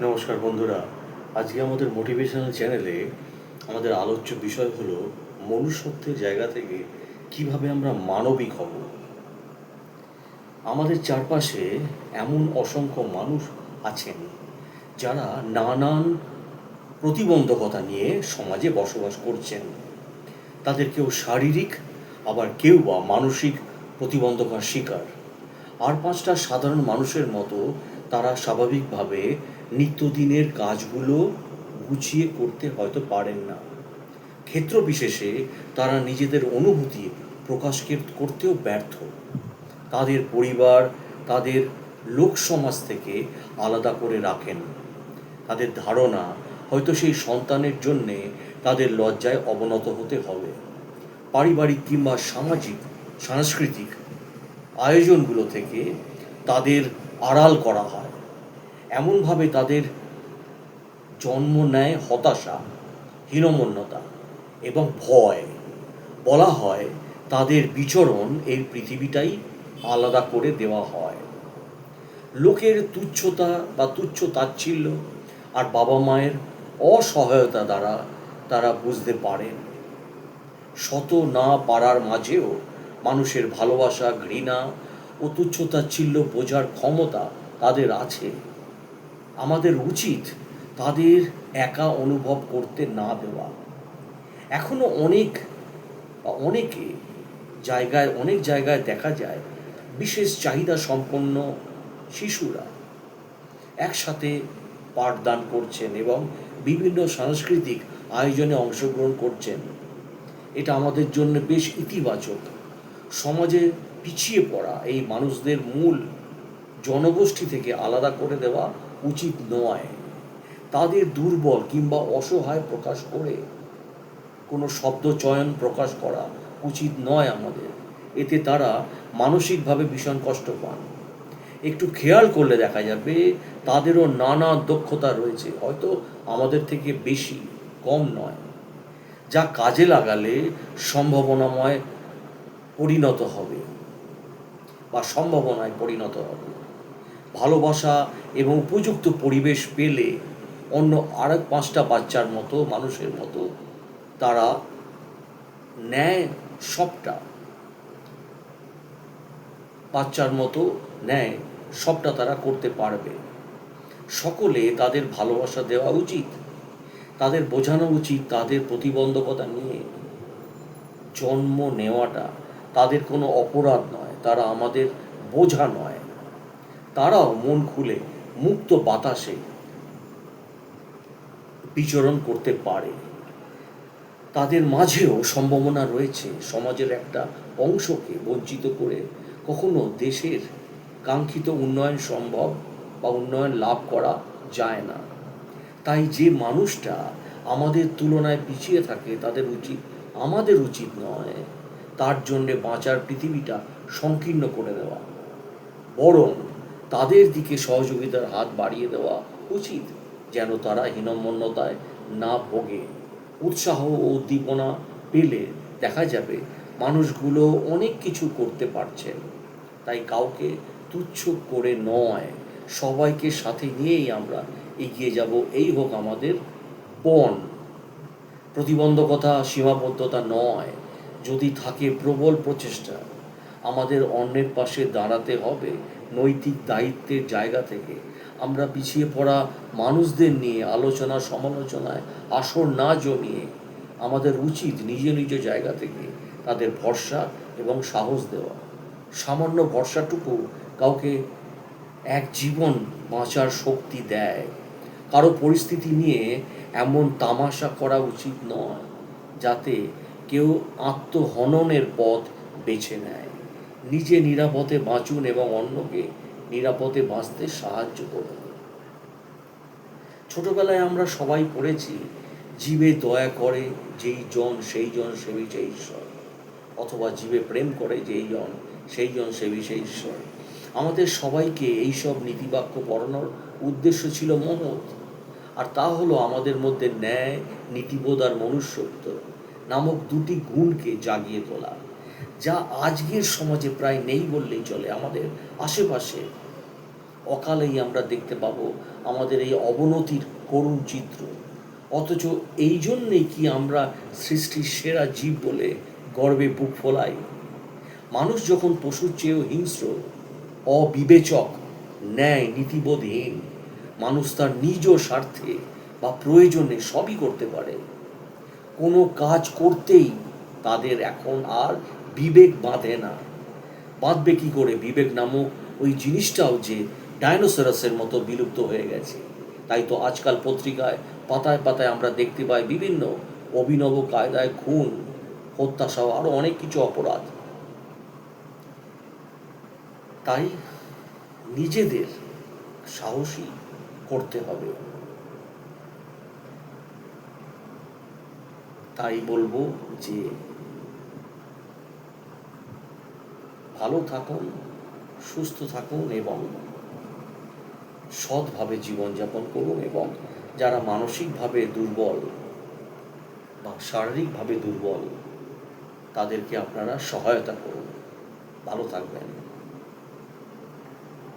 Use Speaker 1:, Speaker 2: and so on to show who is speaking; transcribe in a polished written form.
Speaker 1: নমস্কার বন্ধুরা। আজকে আমাদের মোটিভেশনাল চ্যানেলে আমাদের আলোচ্য বিষয় হলো মনুষ্যত্বের জায়গা থেকে কিভাবে আমরা মানবিক হব। আমাদের চারপাশে এমন অসংখ্য মানুষ আছেন যারা নানান প্রতিবন্ধকতা নিয়ে সমাজে বসবাস করছেন। তাদের কেউ শারীরিক, আবার কেউ বা মানসিক প্রতিবন্ধকতার শিকার। আর পাঁচটা সাধারণ মানুষের মতো তারা স্বাভাবিকভাবে নিত্যদিনের কাজগুলো গুছিয়ে করতে হয়তো পারেন না। ক্ষেত্র বিশেষে তারা নিজেদের অনুভূতি প্রকাশ করতেও ব্যর্থ। তাদের পরিবার তাদের লোক সমাজ থেকে আলাদা করে রাখেন। তাদের ধারণা হয়তো সেই সন্তানের জন্যে তাদের লজ্জায় অবনত হতে হবে। পারিবারিক কিংবা সাংস্কৃতিক আয়োজনগুলো থেকে তাদের আড়াল করা হয়। এমনভাবে তাদের জন্ম নেয় হতাশা, হীনমন্যতা এবং ভয়। বলা হয় তাদের বিচরণ এই পৃথিবীটাই আলাদা করে দেওয়া হয়। লোকের তুচ্ছতা বা তুচ্ছ তাচ্ছিল্য আর বাবা মায়ের অসহায়তা দ্বারা তারা বুঝতে পারেন শত না পারার মাঝেও মানুষের ভালোবাসা, ঘৃণা ও তুচ্ছতাচ্ছিল্য বোঝার ক্ষমতা তাদের আছে। আমাদের উচিত তাদের একা অনুভব করতে না দেওয়া। এখনো অনেক জায়গায় দেখা যায় বিশেষ চাহিদা সম্পন্ন শিশুরা একসাথে পাঠদান করছেন এবং বিভিন্ন সাংস্কৃতিক আয়োজনে অংশগ্রহণ করছেন। এটা আমাদের জন্য বেশ ইতিবাচক। সমাজে পিছিয়ে পড়া এই মানুষদের মূল জনগোষ্ঠী থেকে আলাদা করে দেওয়া উচিত নয়। তাদের দুর্বল কিংবা অসহায় প্রকাশ করে কোনো শব্দচয়ন প্রকাশ করা উচিত নয় আমাদের। এতে তারা মানসিকভাবে ভীষণ কষ্ট পান। একটু খেয়াল করলে দেখা যাবে তাদেরও নানা দক্ষতা রয়েছে, হয়তো আমাদের থেকে বেশি, কম নয়, যা কাজে লাগালে সম্ভাবনাময় পরিণত হবে বা সম্ভাবনায় পরিণত হবে। ভালোবাসা এবং উপযুক্ত পরিবেশ পেলে অন্য আরেক পাঁচটা বাচ্চার মতো, মানুষের মতো তারা ন্যায় সবটা বাচ্চার মতো ন্যায় সবটা তারা করতে পারবে। সকলে তাদের ভালোবাসা দেওয়া উচিত। তাদের বোঝানো উচিত তাদের প্রতিবন্ধকতা নিয়ে জন্ম নেওয়াটা তাদের কোনো অপরাধ নয়, তারা আমাদের বোঝা নয়। তারাও মন খুলে মুক্ত বাতাসে বিচরণ করতে পারে। তাদের মাঝেও সম্ভাবনা রয়েছে। সমাজের একটা অংশকে বঞ্চিত করে কখনো দেশের কাঙ্ক্ষিত উন্নয়ন সম্ভব বা উন্নয়ন লাভ করা যায় না। তাই যে মানুষটা আমাদের তুলনায় পিছিয়ে থাকে আমাদের উচিত নয় তার জন্যে বাঁচার পৃথিবীটা সংকীর্ণ করে দেওয়া, বরং তাদের দিকে সহযোগিতার হাত বাড়িয়ে দেওয়া উচিত, যেন তারা হীনমন্যতায় না ভোগে। উৎসাহ ও উদ্দীপনা পেলে দেখা যাবে মানুষগুলো অনেক কিছু করতে পারছেন। তাই কাউকে তুচ্ছ করে নয়, সবাইকে সাথে নিয়েই আমরা এগিয়ে যাব, এই হোক আমাদের পণ। প্রতিবন্ধকতা সীমাবদ্ধতা নয়, যদি থাকে প্রবল প্রচেষ্টা। আমাদের অন্যের পাশে দাঁড়াতে হবে নৈতিক দায়িত্বের জায়গা থেকে। আমরা পিছিয়ে পড়া মানুষদের নিয়ে আলোচনা সমালোচনায় আসর না জমিয়ে আমাদের উচিত নিজ নিজ জায়গা থেকে তাদের ভরসা এবং সাহস দেওয়া। সামান্য ভরসাটুকু কাউকে এক জীবন বাঁচার শক্তি দেয়। কারো পরিস্থিতি নিয়ে এমন তামাশা করা উচিত নয় যাতে কেউ আত্মহননের পথ বেছে নেয়। নিজে নিরাপদে বাঁচুন এবং অন্যকে নিরাপদে বাঁচতে সাহায্য করুন। ছোটবেলায় আমরা সবাই পড়েছি, জীবে দয়া করে যেই জন সেই জন সেবিছে ঈশ্বর, অথবা জীবে প্রেম করে যেই জন সেই জন সেবিছে ঈশ্বর। আমাদের সবাইকে এইসব নীতিবাক্য পড়ানোর উদ্দেশ্য ছিল মহৎ। আর তা হলো আমাদের মধ্যে ন্যায়, নীতিবোধ আর মনুষ্যত্ব নামক দুটি গুণকে জাগিয়ে তোলা, যা আজকের সমাজে প্রায় নেই বললেই চলে। আমাদের আশেপাশে অকালেই আমরা দেখতে পাবো আমাদের এই অবনতির করুণ চিত্র। অথচ এই জন্যেই কি আমরা সৃষ্টির সেরা জীব বলে গর্বে বুক ফোলাই? মানুষ যখন পশুর চেয়েও হিংস্র, অবিবেচক, ন্যায় নীতিবোধহীন, মানুষ তার নিজ স্বার্থে বা প্রয়োজনে সবই করতে পারে। কোনো কাজ করতেই তাদের এখন আর বিবেক বাঁধে না। বাঁধবে কি করে? বিবেক নামক ওই জিনিসটাও যে ডাইনোসরাসের মতো বিলুপ্ত হয়ে গেছে। তাই তো আজকাল পত্রিকায় পাতায় পাতায় আমরা দেখতে পাই বিভিন্ন অভিনব কায়দায় খুন, হত্যা সহ আরও অনেক কিছু অপরাধ। তাই নিজেদের সাহসী করতে হবে। তাই বলবো যে ভালো থাকুন, সুস্থ থাকুন এবং সৎভাবে জীবনযাপন করুন, এবং যারা মানসিকভাবে দুর্বল বা শারীরিকভাবে দুর্বল তাদেরকে আপনারা সহায়তা করুন। ভালো থাকবেন।